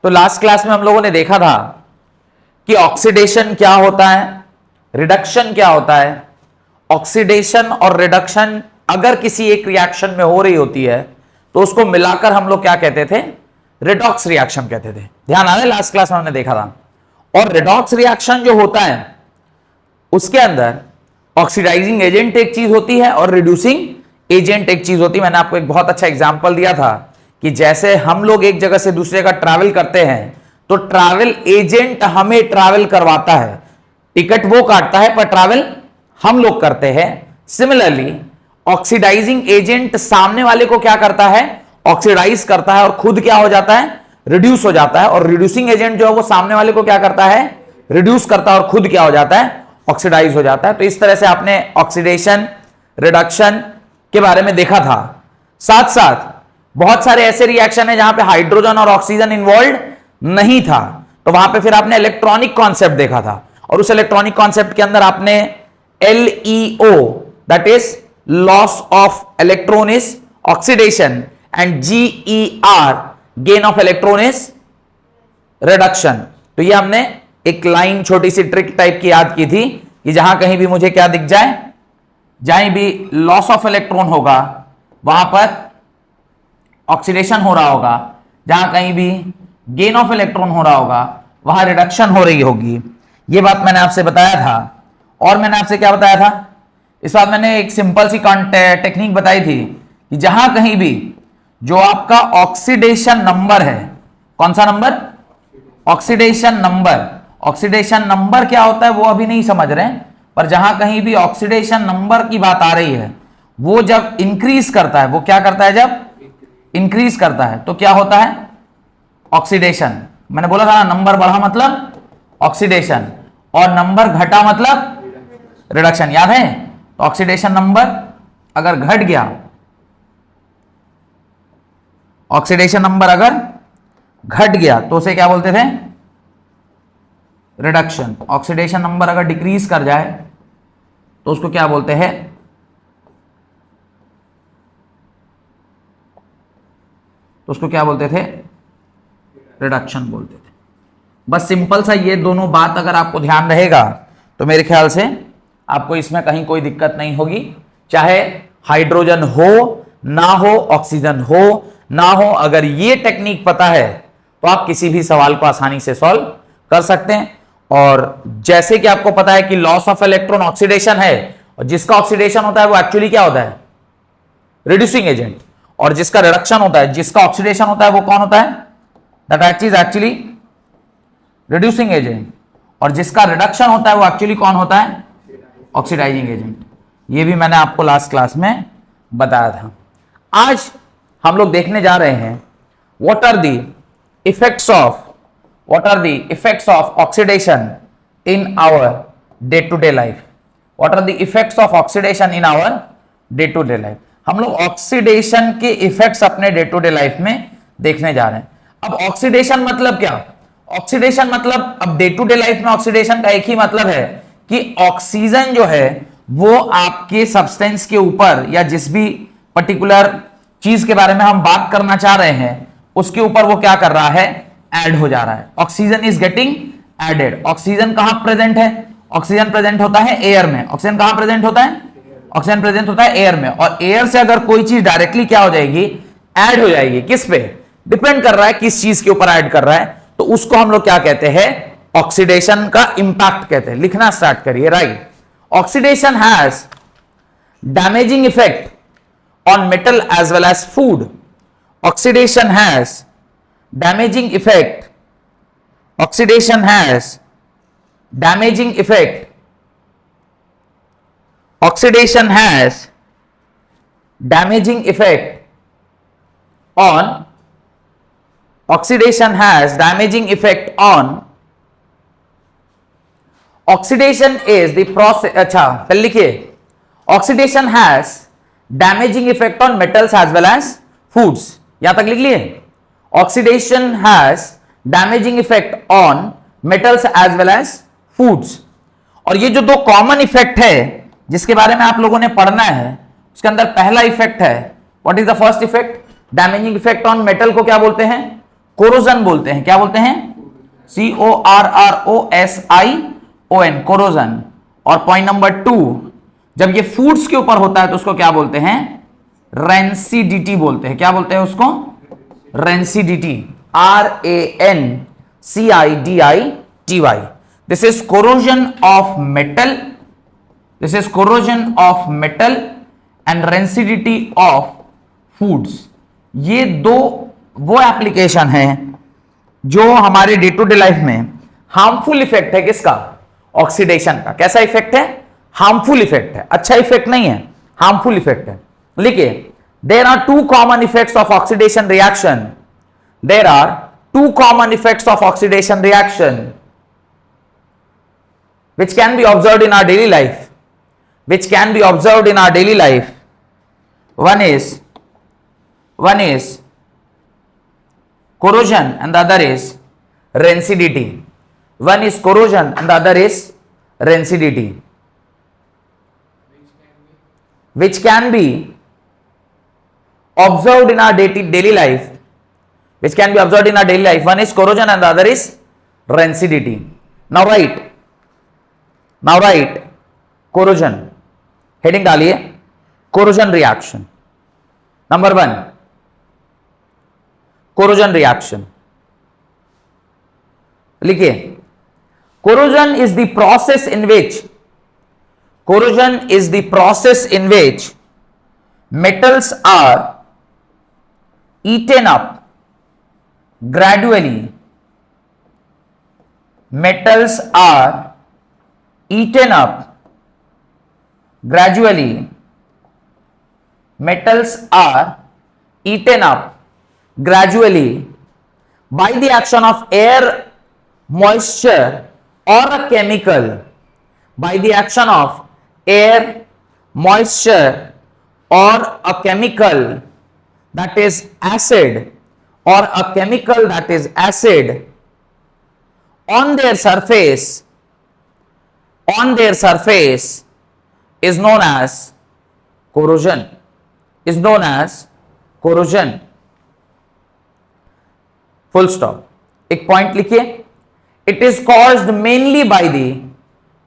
तो last class में हम लोगों ने देखा था कि ऑक्सीडेशन क्या होता है, रिडक्शन क्या होता है। ऑक्सीडेशन और रिडक्शन अगर किसी एक रिएक्शन में हो रही होती है तो उसको मिलाकर हम लोग क्या कहते थे, रिडॉक्स रिएक्शन कहते थे। ध्यान आ रहा है, लास्ट क्लास में हमने देखा था। और रिडॉक्स रिएक्शन जो होता है उसके अंदर ऑक्सीडाइजिंग एजेंट एक चीज होती है और रिड्यूसिंग एजेंट एक चीज होती है। मैंने आपको एक बहुत अच्छा एग्जांपल दिया था कि जैसे हम लोग एक जगह से दूसरी जगह ट्रैवल करते हैं तो ट्रैवल एजेंट हमें ट्रैवल करवाता है, टिकट वो काटता है पर ट्रैवल हम लोग करते हैं। सिमिलरली ऑक्सीडाइजिंग एजेंट सामने वाले को क्या करता है, ऑक्सीडाइज करता है और खुद क्या हो जाता है, रिड्यूस हो जाता है। और रिड्यूसिंग एजेंट जो है वो सामने वाले को क्या करता है, रिड्यूस करता है और खुद क्या हो जाता है, ऑक्सीडाइज हो जाता है। तो इस तरह से आपने ऑक्सीडेशन रिडक्शन के बारे में देखा था। साथ साथ बहुत सारे ऐसे रिएक्शन है जहां पे हाइड्रोजन और ऑक्सीजन इन्वॉल्व नहीं था, तो वहां पे फिर आपने इलेक्ट्रॉनिक कॉन्सेप्ट देखा था। और उस इलेक्ट्रॉनिक कॉन्सेप्ट के अंदर आपने LEO that is loss of electron is oxidation and GER gain of electron is reduction. तो ये हमने एक लाइन छोटी सी ट्रिक टाइप की याद की थी कि जहां कहीं भी मुझे क्या दिख जाए, जहां भी लॉस ऑफ इलेक्ट्रॉन होगा वहां पर ऑक्सीडेशन हो रहा होगा, जहां कहीं भी गेन ऑफ इलेक्ट्रॉन हो रहा होगा वहां रिडक्शन हो रही होगी। यह बात मैंने आपसे बताया था। और मैंने आपसे क्या बताया था, इस बात मैंने एक सिंपल सी टेक्निक बताई थी कि जहां कहीं भी जो आपका ऑक्सीडेशन नंबर है, कौन सा number, oxidation number. Oxidation number क्या होता है वो अभी नहीं समझ रहे हैं, पर जहां कहीं भी ऑक्सीडेशन नंबर की बात आ रही है वो जब इंक्रीज करता है, वो क्या करता है, जब इंक्रीज करता है तो क्या होता है, ऑक्सीडेशन। मैंने बोला था ना, नंबर बढ़ा मतलब ऑक्सीडेशन और नंबर घटा मतलब रिडक्शन, याद है। तो ऑक्सीडेशन नंबर अगर घट गया, ऑक्सीडेशन नंबर अगर घट गया तो उसे क्या बोलते थे, रिडक्शन। ऑक्सीडेशन नंबर अगर डिक्रीज कर जाए तो उसको क्या बोलते हैं, तो उसको क्या बोलते थे, रिडक्शन बोलते थे। बस सिंपल सा ये दोनों बात अगर आपको ध्यान रहेगा तो मेरे ख्याल से आपको इसमें कहीं कोई दिक्कत नहीं होगी। चाहे हाइड्रोजन हो ना हो, ऑक्सीजन हो ना हो, अगर ये टेक्निक पता है तो आप किसी भी सवाल को आसानी से सॉल्व कर सकते हैं। और जैसे कि आपको पता है कि लॉस ऑफ इलेक्ट्रॉन ऑक्सीडेशन है, और जिसका ऑक्सीडेशन होता है वो एक्चुअली क्या होता है, रिड्यूसिंग एजेंट। और जिसका रिडक्शन होता है, जिसका ऑक्सीडेशन होता है वो कौन होता है, that is actually reducing agent. और जिसका रिडक्शन होता है वो एक्चुअली कौन होता है, ऑक्सीडाइजिंग एजेंट। ये भी मैंने आपको लास्ट क्लास में बताया था। आज हम लोग देखने जा रहे हैं what are the effects of oxidation in our day to day life. What are the effects of oxidation in our day to day life. हम लोग ऑक्सीडेशन के इफेक्ट्स अपने डे टू डे लाइफ में देखने जा रहे हैं। अब ऑक्सीडेशन मतलब क्या, ऑक्सीडेशन मतलब अब डे टू डे लाइफ में ऑक्सीडेशन का एक ही मतलब है कि ऑक्सीजन जो है वो आपके सब्सटेंस के ऊपर या जिस भी पर्टिकुलर चीज के बारे में हम बात करना चाह रहे हैं उसके ऊपर वो क्या कर रहा है, ऐड हो जा रहा है। Oxygen is getting added. Oxygen कहां प्रेजेंट है, ऑक्सीजन प्रेजेंट होता है एयर में। ऑक्सीजन कहां प्रेजेंट होता है, ऑक्सीजन प्रेजेंट होता है एयर में। और एयर से अगर कोई चीज डायरेक्टली क्या हो जाएगी, ऐड हो जाएगी, किस पे डिपेंड कर रहा है, किस चीज के ऊपर ऐड कर रहा है, तो उसको हम लोग क्या कहते हैं, ऑक्सीडेशन का इंपैक्ट कहते हैं। लिखना स्टार्ट करिए, right. Oxidation has damaging effect on metal as well as food. Oxidation has damaging effect. Oxidation has damaging effect. Oxidation has damaging effect on. Oxidation has damaging effect on. Oxidation is the process. अच्छा पहले लिखिए, oxidation has damaging effect on metals as well as foods. यहां तक लिख लिए, oxidation has damaging effect on metals as well as foods. और ये जो दो कॉमन इफेक्ट है जिसके बारे में आप लोगों ने पढ़ना है, उसके अंदर पहला इफेक्ट है, what is the first effect, damaging effect on metal को क्या बोलते हैं, कोरोजन बोलते हैं। क्या बोलते हैं? CORROSION, corrosion. और पॉइंट नंबर 2, जब ये फूड्स के ऊपर होता है तो उसको क्या बोलते हैं? रेंसिडिटी बोलते हैं। क्या बोलते हैं उसको? Rancidity, RANCIDITY। This is corrosion of metal, this is corrosion of metal and rancidity of foods. ये दो वो एप्लीकेशन है जो हमारे डे टू डे लाइफ में हार्मफुल इफेक्ट है। किसका? ऑक्सीडेशन का। कैसा इफेक्ट है? हार्मफुल इफेक्ट है, अच्छा इफेक्ट नहीं है, हार्मफुल इफेक्ट है। लिखिए, there are two common effects of oxidation reaction, there are two common effects of oxidation reaction which can be observed in our daily life, which can be observed in our daily life. One is corrosion and the other is rancidity. One is corrosion and the other is rancidity, which can be observed in our daily life, which can be observed in our daily life. One is corrosion and the other is rancidity. Now write corrosion, heading डालिए, corrosion reaction. Number 1, corrosion reaction. लिखिए, corrosion is the process in which metals are eaten up gradually. Metals are eaten up gradually. Metals are eaten up gradually by the action of air, moisture or a chemical. By the action of air, moisture or a chemical that is acid, or a chemical that is acid on their surface is known as corrosion, is known as corrosion. Full stop. एक point लिखिए, it is caused mainly by the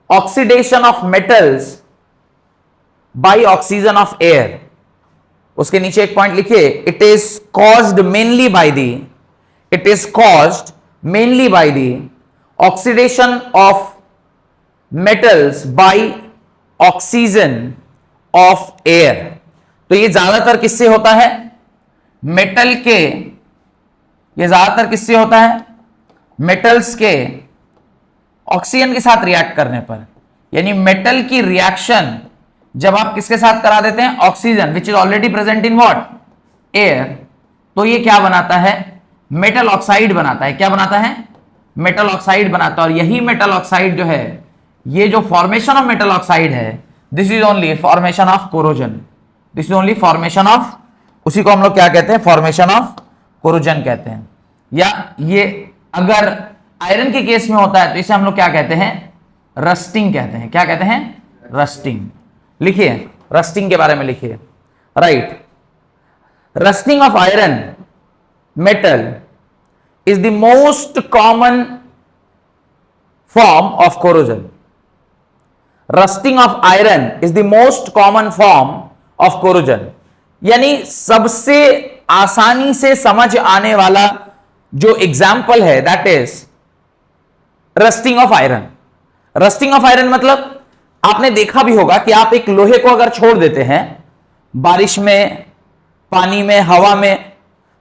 oxidation of metals by oxygen of air. उसके नीचे एक point लिखिए, it is caused mainly by the oxidation of metals by oxygen of air. तो ये ज्यादातर किससे होता है? मेटल के, ये ज्यादातर किससे होता है? मेटल्स के ऑक्सीजन के साथ रिएक्ट करने पर। यानी मेटल की रिएक्शन जब आप किसके साथ करा देते हैं? Oxygen, which is already present in what? Air. तो ये क्या बनाता है? मेटल ऑक्साइड बनाता है। क्या बनाता है? मेटल ऑक्साइड बनाता है। और यही मेटल ऑक्साइड जो है, ये जो फॉर्मेशन ऑफ मेटल ऑक्साइड है, this is only formation of corrosion, this is only formation of, उसी को हम लोग क्या कहते हैं? फॉर्मेशन ऑफ कोरोजन कहते हैं। या ये अगर आयरन के केस में होता है तो इसे हम लोग क्या कहते हैं? रस्टिंग कहते हैं। क्या कहते हैं? रस्टिंग। लिखिए, रस्टिंग के बारे में लिखिए। Right, rusting of iron metal is the most common form of corrosion. Rusting of iron is the most common form of corrosion. यानी सबसे आसानी से समझ आने वाला जो एग्जाम्पल है, that is rusting of iron. Rusting of iron मतलब आपने देखा भी होगा कि आप एक लोहे को अगर छोड़ देते हैं बारिश में, पानी में, हवा में,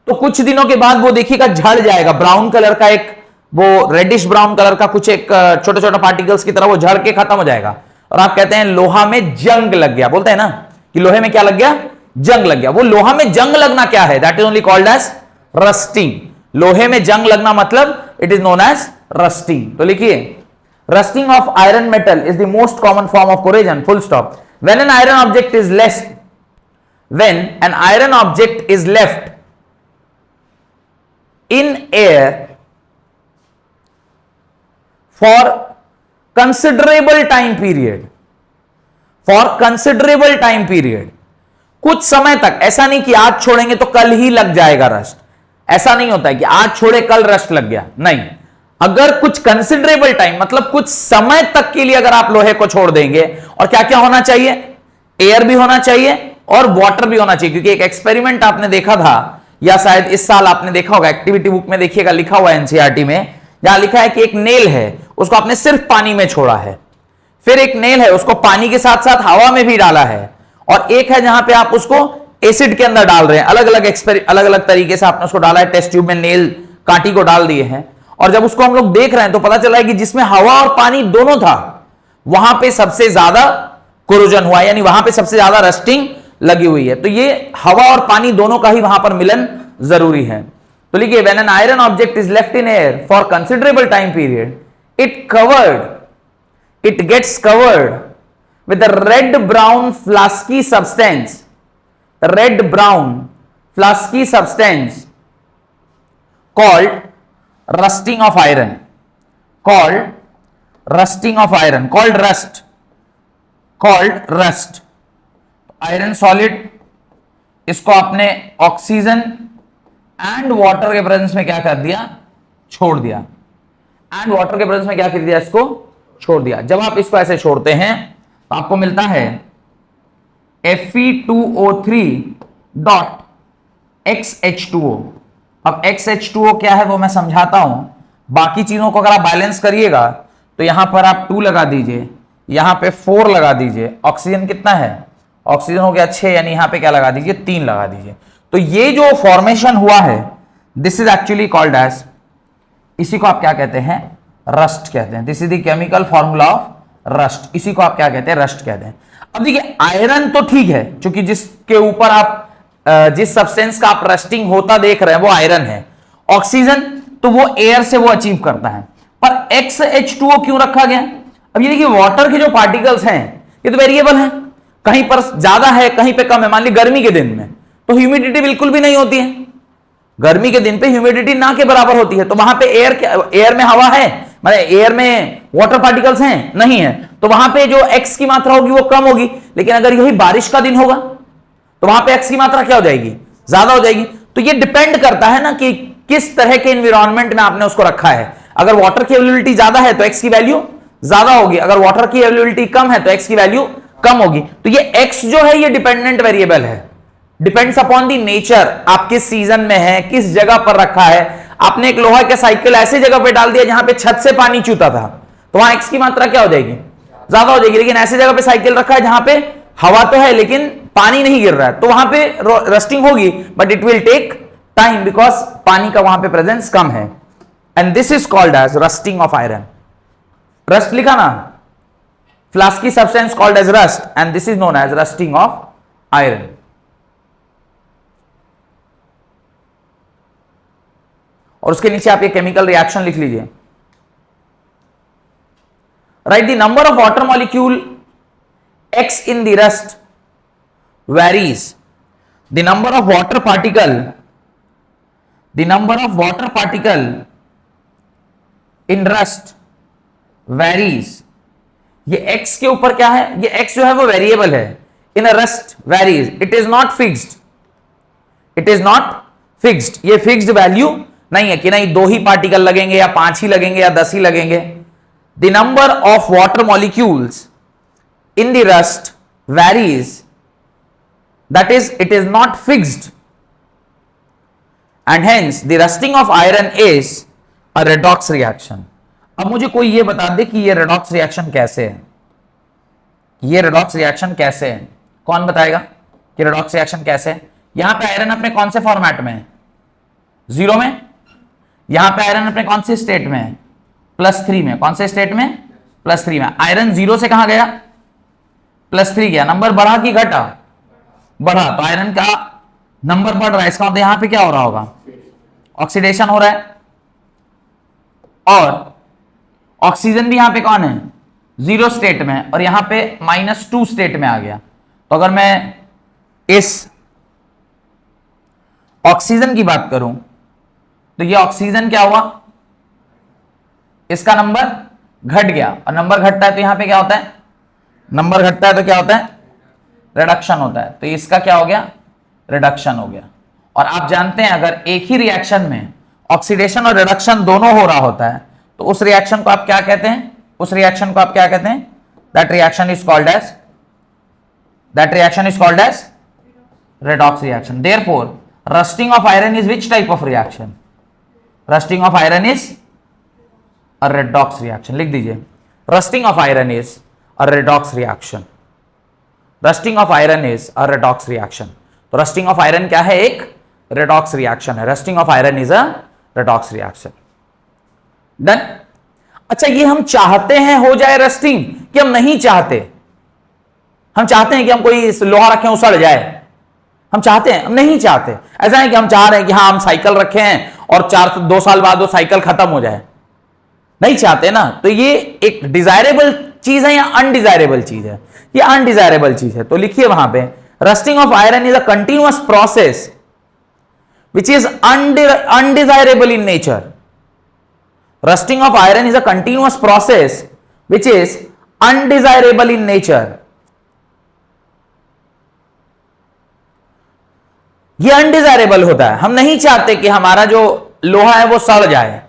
तो कुछ दिनों के बाद वो देखिएगा झड़ जाएगा, ब्राउन कलर का एक वो रेडिश ब्राउन कलर का कुछ एक छोटे छोटे पार्टिकल्स की तरह वो झड़ के खत्म हो जाएगा। और आप कहते हैं लोहा में जंग लग गया, बोलते हैं ना कि लोहे में क्या लग गया? जंग लग गया। वो लोहा में जंग लगना क्या है? That is only called as rusting. लोहे में जंग लगना मतलब it is known as rusting. तो लिखिए, rusting of iron metal is the most common form of corrosion, full stop. When an iron object is left in air for considerable time period, कुछ समय तक, ऐसा नहीं कि आज छोड़ेंगे तो कल ही लग जाएगा रस्ट, ऐसा नहीं होता है कि आज छोड़े कल रस्ट लग गया, नहीं। अगर कुछ कंसिडरेबल टाइम, मतलब कुछ समय तक के लिए अगर आप लोहे को छोड़ देंगे, और क्या क्या होना चाहिए, एयर भी होना चाहिए और वाटर भी होना चाहिए, क्योंकि एक एक्सपेरिमेंट आपने देखा था, या शायद इस साल आपने देखा होगा, एक्टिविटी बुक में देखिएगा, लिखा हुआ है एनसीईआरटी में, जहां लिखा है कि एक नेल है, उसको आपने सिर्फ पानी में छोड़ा है, फिर एक नेल है, उसको पानी के साथ साथ हवा में भी डाला है, और एक है जहां पे आप उसको एसिड के अंदर डाल रहे हैं, अलग अलग तरीके से आपने उसको डाला है, टेस्ट ट्यूब में नेल कांटी को डाल दिए हैं, और जब उसको हम लोग देख रहे हैं तो पता चला है कि जिसमें हवा और पानी दोनों था, वहां पे सबसे ज्यादा कोरोजन हुआ, यानी वहां पे सबसे ज्यादा रस्टिंग लगी हुई है। तो ये हवा और पानी दोनों का ही वहां पर मिलन जरूरी है। तो लिखिए, when an iron object is left in air for considerable time period, it gets covered with a red brown flasky substance, red brown flasky substance called rusting of iron, called rusting of iron, called rust, iron solid, इसको आपने oxygen and water के presence में क्या कर दिया, छोड़ दिया, and water के प्रेजेंस में क्या कर दिया, इसको छोड़ दिया। जब आप इसको ऐसे छोड़ते हैं तो आपको मिलता है Fe2O3 डॉट XH2O। अब XH2O क्या है वो मैं समझाता हूं, बाकी चीजों को अगर आप बैलेंस करिएगा तो यहां पर आप 2 लगा दीजिए, यहां पे 4 लगा दीजिए, ऑक्सीजन कितना है, ऑक्सीजन हो गया 6, यानी यहां पे क्या लगा दीजिए, 3 लगा दीजिए। तो ये जो फॉर्मेशन हुआ है, this is actually called as, इसी को आप क्या कहते हैं, रस्ट कहते हैं। This is the chemical formula of rust, इसी को आप क्या कहते हैं, रस्ट कहते हैं। अब देखिए, आयरन तो ठीक है, क्योंकि जिसके ऊपर आप जिस सब्सटेंस का आप रस्टिंग होता देख रहे हैं वो आयरन है। ऑक्सीजन तो वो एयर से वो अचीव करता है, पर XH2O क्यों रखा गया। अब ये देखिए, वाटर के जो पार्टिकल्स हैं ये तो वेरिएबल हैं, कहीं पर ज्यादा है कहीं पे कम है। मान ली गर्मी के दिन में तो ह्यूमिडिटी बिल्कुल भी नहीं होती है, गर्मी के दिन पे ह्यूमिडिटी ना के बराबर होती है, तो वहां पे एयर में हवा है, मतलब एयर में वाटर पार्टिकल्स हैं, नहीं है, तो वहां पे जो एक्स की मात्रा होगी वो कम होगी। लेकिन अगर यही बारिश का दिन होगा तो वहां पे एक्स की मात्रा क्या हो जाएगी, ज्यादा हो जाएगी। तो ये डिपेंड करता है ना कि किस तरह के एनवायरमेंट में आपने उसको रखा है। अगर वाटर की अवेलेबिलिटी ज्यादा है तो एक्स की वैल्यू ज्यादा होगी, अगर वाटर की अवेलेबिलिटी कम है तो एक्स की वैल्यू कम होगी। तो ये एक्स जो है ये डिपेंडेंट वेरिएबल है, डिपेंड्स अपॉन दी नेचर, आप किस सीजन में है, किस जगह पर रखा है। आपने एक लोहा का साइकिल ऐसी जगह पे डाल दिया जहां पे छत से पानी चूता था, तो वहां एक्स की मात्रा क्या हो जाएगी, ज्यादा हो जाएगी। लेकिन ऐसी जगह पे साइकिल रखा है जहां पे हवा तो है लेकिन पानी नहीं गिर रहा है, तो वहां पे रस्टिंग होगी, but it will take time because पानी का वहां पे प्रेजेंस कम है। And this is called as rusting of iron. Rust लिखा ना, flaky substance called as rust, and this is known as rusting of iron. और उसके नीचे आप ये केमिकल रिएक्शन लिख लीजिए। Write the number of water molecule X in the rust varies. The number of water particle in rust varies. ये X के ऊपर क्या है, ये X जो है वो वेरिएबल है। In a rust varies. It is not fixed. It is not fixed. ये फिक्स्ड वैल्यू नहीं है कि नहीं 2 ही पार्टिकल लगेंगे या 5 ही लगेंगे या 10 ही लगेंगे। The number of water molecules in the rust varies, that is it is not fixed, and hence the rusting of iron is a redox reaction. अब मुझे कोई ये बता दे कि ये redox reaction कैसे है, ये redox reaction कैसे है, कौन बताएगा कि redox reaction कैसे है। यहां पे आयरन अपने कौन से फॉर्मेट में है, 0 में। यहां पे आयरन अपने कौन से स्टेट में है, +3 में। कौन से स्टेट में, +3 में। आयरन 0 से कहां गया, +3 गया। नंबर बढ़ा कि घटा, बढ़ा, तो आयरन का नंबर बढ़ रहा है, इसका मतलब यहां पे क्या हो रहा होगा, ऑक्सीडेशन हो रहा है। और ऑक्सीजन भी यहां पे कौन है, 0 स्टेट में, और यहां पे -2 स्टेट में आ गया। तो अगर मैं इस ऑक्सीजन की बात करूं तो ये ऑक्सीजन क्या हुआ, इसका नंबर घट गया, और नंबर घटता है तो यहां पे क्या होता है, नंबर घटता है तो क्या होता है, रिडक्शन होता है। तो इसका क्या हो गया, रिडक्शन हो गया। और आप जानते हैं अगर एक ही रिएक्शन में ऑक्सीडेशन और रिडक्शन दोनों हो रहा होता है तो उस रिएक्शन को आप क्या कहते हैं? उस रिएक्शन को आप क्या कहते हैं? That reaction is called as redox reaction. Therefore, rusting of iron is which type of reaction? Rusting of iron is a redox reaction. लिख दीजिए, rusting of iron is a redox reaction. Rusting of iron is a redox reaction. तो rusting of iron क्या है? एक redox reaction है. Rusting of iron is a redox reaction. Done? अच्छा, ये हम चाहते हैं हो जाए रस्टिंग कि हम नहीं चाहते? हम चाहते हैं कि हम कोई लोहा रखें उसड़ जाए, हम चाहते हैं? हम नहीं चाहते। ऐसा है कि हम चाह रहे हैं कि हाँ हम साइकिल रखे हैं और 2 साल बाद वो साइकिल खत्म हो जाए, नहीं चाहते ना। तो ये एक डिजायरेबल चीज है या अनडिजायरेबल चीज है? ये अनडिजायरेबल चीज है। तो लिखिए वहां पे, rusting of iron is a continuous process which is undesirable in nature. Rusting of iron is a continuous process which is undesirable in nature. ये अनडिजायरेबल होता है, हम नहीं चाहते कि हमारा जो लोहा है वो सड़ जाए।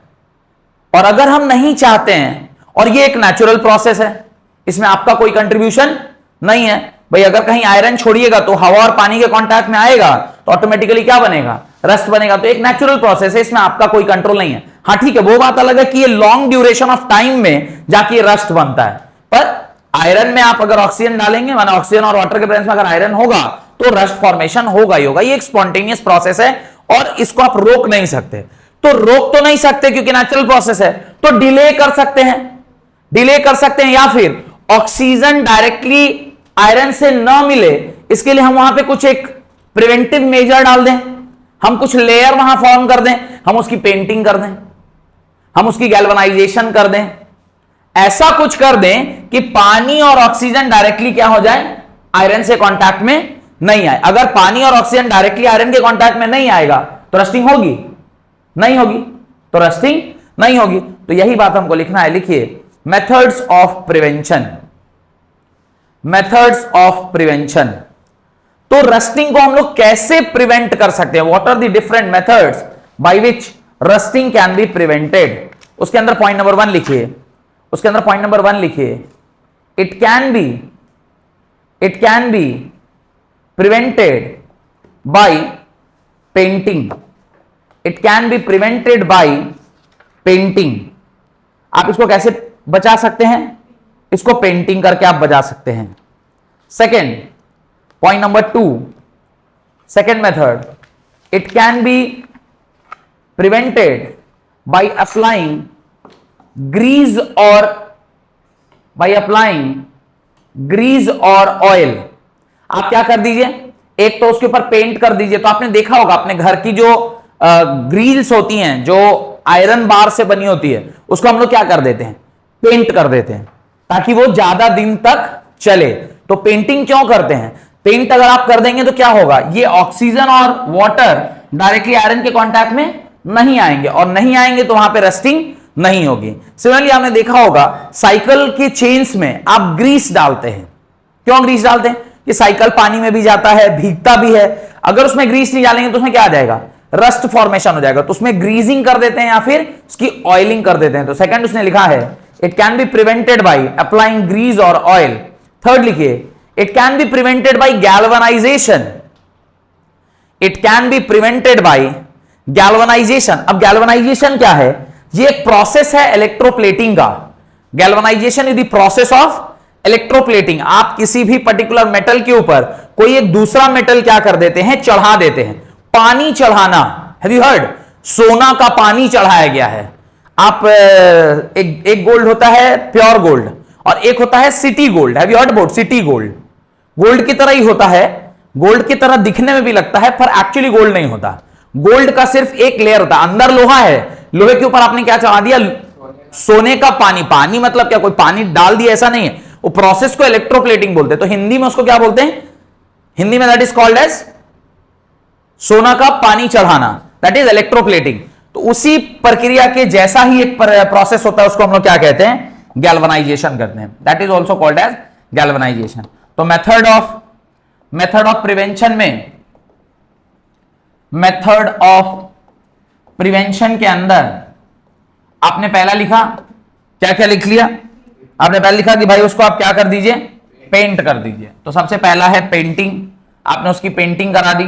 और अगर हम नहीं चाहते हैं, और ये एक नेचुरल प्रोसेस है, इसमें आपका कोई कंट्रीब्यूशन नहीं है भाई। अगर कहीं आयरन छोड़िएगा तो हवा और पानी के कांटेक्ट में आएगा तो ऑटोमेटिकली क्या बनेगा? रस्ट बनेगा। तो एक नेचुरल प्रोसेस है, इसमें आपका कोई कंट्रोल नहीं है। हाँ ठीक है, वो बात अलग है कि ये लॉन्ग ड्यूरेशन ऑफ टाइम में जाके रस्ट बनता है। पर आयरन में आप अगर ऑक्सीजन डालेंगे, माना ऑक्सीजन और वाटर के प्रेजेंस में अगर आयरन होगा तो रस्ट फॉर्मेशन होगा ही होगा। ये एक स्पॉन्टेनियस प्रोसेस है और इसको आप रोक नहीं सकते। तो रोक तो नहीं सकते क्योंकि नेचुरल प्रोसेस है, तो डिले कर सकते हैं, डिले कर सकते हैं। या फिर ऑक्सीजन डायरेक्टली आयरन से न मिले, इसके लिए हम वहां पे कुछ एक प्रिवेंटिव मेजर डाल दें, हम कुछ लेयर वहां फॉर्म कर दें, हम उसकी पेंटिंग कर दें, हम उसकी गैल्वेनाइजेशन कर दें, ऐसा कुछ कर दें कि पानी और ऑक्सीजन डायरेक्टली क्या हो जाए? आयरन से कांटेक्ट में नहीं आए। अगर पानी और ऑक्सीजन डायरेक्टली आयरन के कांटेक्ट में नहीं आएगा तो रस्टिंग होगी? नहीं होगी। तो रस्टिंग नहीं होगी। तो यही बात हमको लिखना है। लिखिए, methods of prevention. Methods of prevention. तो रस्टिंग को हम लोग कैसे प्रिवेंट कर सकते हैं? What are the different methods by which rusting can be prevented? उसके अंदर पॉइंट नंबर 1 लिखिए, उसके अंदर पॉइंट नंबर 1 लिखिए, it can B prevented by painting. It can be prevented by painting. आप इसको कैसे बचा सकते हैं? इसको पेंटिंग करके आप बचा सकते हैं। Second, point number 2, second method, it can be prevented by applying grease or oil. आप क्या कर दीजिए, एक तो उसके ऊपर पेंट कर दीजिए। तो आपने देखा होगा अपने घर की जो ग्रिल्स होती हैं, जो आयरन बार से बनी होती है, उसको हम लोग क्या कर देते हैं? पेंट कर देते हैं ताकि वो ज्यादा दिन तक चले। तो पेंटिंग क्यों करते हैं? पेंट अगर आप कर देंगे तो क्या होगा? ये ऑक्सीजन और वाटर डायरेक्टली आयरन के कांटेक्ट में नहीं आएंगे, और नहीं आएंगे तो वहां पे रस्टिंग नहीं होगी। सिमिलरली आपने देखा होगा साइकिल के चेन्स में आप ग्रीस डालते हैं। क्यों ग्रीस डालते हैं? कि साइकिल पानी में भी जाता है, भीगता भी है। अगर उसमें ग्रीस नहीं डालेंगे तो उसमें क्या आ जाएगा? रस्ट फॉर्मेशन हो जाएगा। तो उसमें ग्रीजिंग कर देते हैं या फिर उसकी ऑयलिंग कर देते हैं। तो सेकंड उसने लिखा है it can be prevented by applying grease और ऑयल। थर्ड लिखिए, it can be prevented by galvanization. It can be prevented by galvanization. अब गैल्वेनाइजेशन क्या है? ये एक प्रोसेस है इलेक्ट्रोप्लेटिंग का। Galvanization is the process of electroplating. आप किसी भी पर्टिकुलर मेटल के ऊपर कोई एक दूसरा मेटल क्या कर देते हैं? चढ़ा देते हैं। पानी चढ़ाना, हैव यू हर्ड? सोना का पानी चढ़ाया गया है। आप एक गोल्ड होता है प्योर गोल्ड और एक होता है city gold. Have you heard about city gold? Gold की तरह ही होता है, गोल्ड की तरह दिखने में भी लगता है पर एक्चुअली गोल्ड नहीं होता। गोल्ड का सिर्फ एक लेयर होता है, अंदर लोहा है, लोहे के ऊपर आपने क्या चढ़ा दिया? सोने का पानी। पानी मतलब क्या? कोई पानी डाल दिया, ऐसा नहीं है। वो प्रोसेस को इलेक्ट्रोप्लेटिंग बोलते हैं। तो हिंदी में उसको क्या बोलते हैं? हिंदी में दैट इज कॉल्ड एज सोना का पानी चढ़ाना, दैट इज इलेक्ट्रोप्लेटिंग। तो उसी प्रक्रिया के जैसा ही एक प्रोसेस होता है, उसको हम लोग क्या कहते हैं? गैल्वेनाइजेशन कहते हैं। That is also called as galvanization. तो मेथड ऑफ प्रिवेंशन में मेथड ऑफ प्रिवेंशन के अंदर आपने पहला लिखा, क्या क्या लिख लिया आपने? पहले लिखा कि भाई उसको आप क्या कर दीजिए, पेंट कर दीजिए। तो सबसे पहला है पेंटिंग, आपने उसकी पेंटिंग करा दी,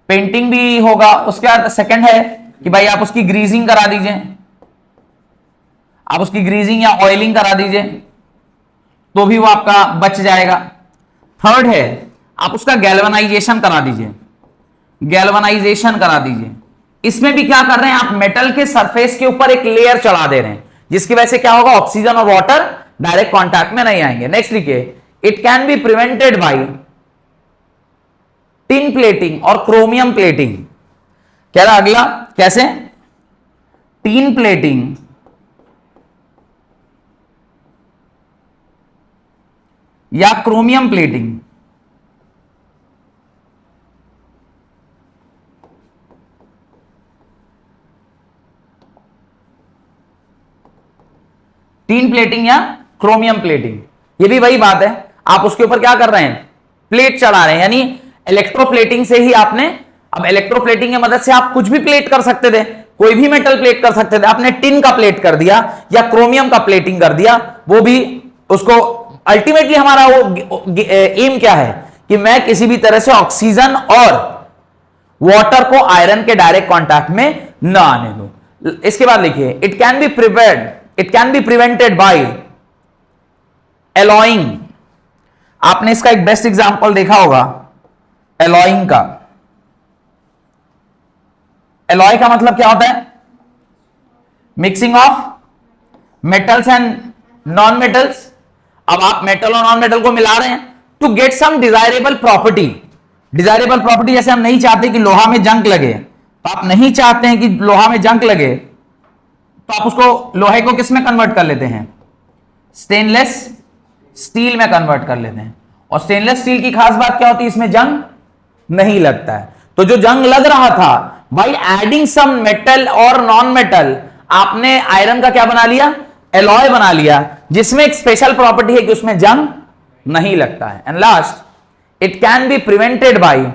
पेंटिंग भी होगा। उसके बाद सेकंड है कि भाई आप उसकी ग्रीजिंग करा दीजिए, आप उसकी ग्रीजिंग या ऑयलिंग करा दीजिए तो भी वो आपका बच जाएगा। थर्ड है आप उसका गैल्वेनाइजेशन करा दीजिए, गैल्वेनाइजेशन करा दीजिए। इसमें भी क्या कर रहे हैं आप, मेटल के सरफेस के ऊपर एक लेयर चढ़ा दे रहे हैं, जिसकी वजह से क्या होगा, ऑक्सीजन और वाटर डायरेक्ट कांटेक्ट में नहीं आएंगे। नेक्स्ट लिखिए, it can be prevented bye tin plating और क्रोमियम प्लेटिंग। कह रहा अगला कैसे, टिन प्लेटिंग या क्रोमियम प्लेटिंग। टीन प्लेटिंग या क्रोमियम प्लेटिंग, ये भी वही बात है, आप उसके ऊपर क्या कर रहे हैं, प्लेट चढ़ा रहे हैं, यानी इलेक्ट्रोप्लेटिंग से ही आपने, अब इलेक्ट्रोप्लेटिंग की मदद से आप कुछ भी प्लेट कर सकते थे, कोई भी मेटल प्लेट कर सकते थे, आपने टिन का प्लेट कर दिया या क्रोमियम का प्लेटिंग कर दिया। वो भी उसको अल्टीमेटली हमारा वो एम क्या है कि मैं किसी भी तरह से ऑक्सीजन और वाटर को आयरन के डायरेक्ट कांटेक्ट में न आने दूं। इसके बाद लिखिए, it can be prevented bye alloying. आपने इसका एक बेस्ट एग्जांपल देखा होगा एलॉइंग का। एलॉय का मतलब क्या होता है, mixing of metals and non metals. अब आप मेटल और नॉन मेटल को मिला रहे हैं to get some desirable property. Desirable property जैसे हम नहीं चाहते कि लोहा में जंग लगे, तो आप नहीं चाहते हैं कि लोहा में जंग लगे, तो आप उसको लोहे को किस में कन्वर्ट कर लेते हैं, स्टेनलेस स्टील में कन्वर्ट कर लेते हैं। और स्टेनलेस स्टील की खास बात क्या होती है, इसमें जंग नहीं लगता है। तो जो जंग लग रहा था, बाई एडिंग सम मेटल और नॉन मेटल, आपने आयरन का क्या बना लिया, एलॉय बना लिया, जिसमें एक स्पेशल प्रॉपर्टी है कि उसमें जंग नहीं लगता है। And last, it can be prevented bye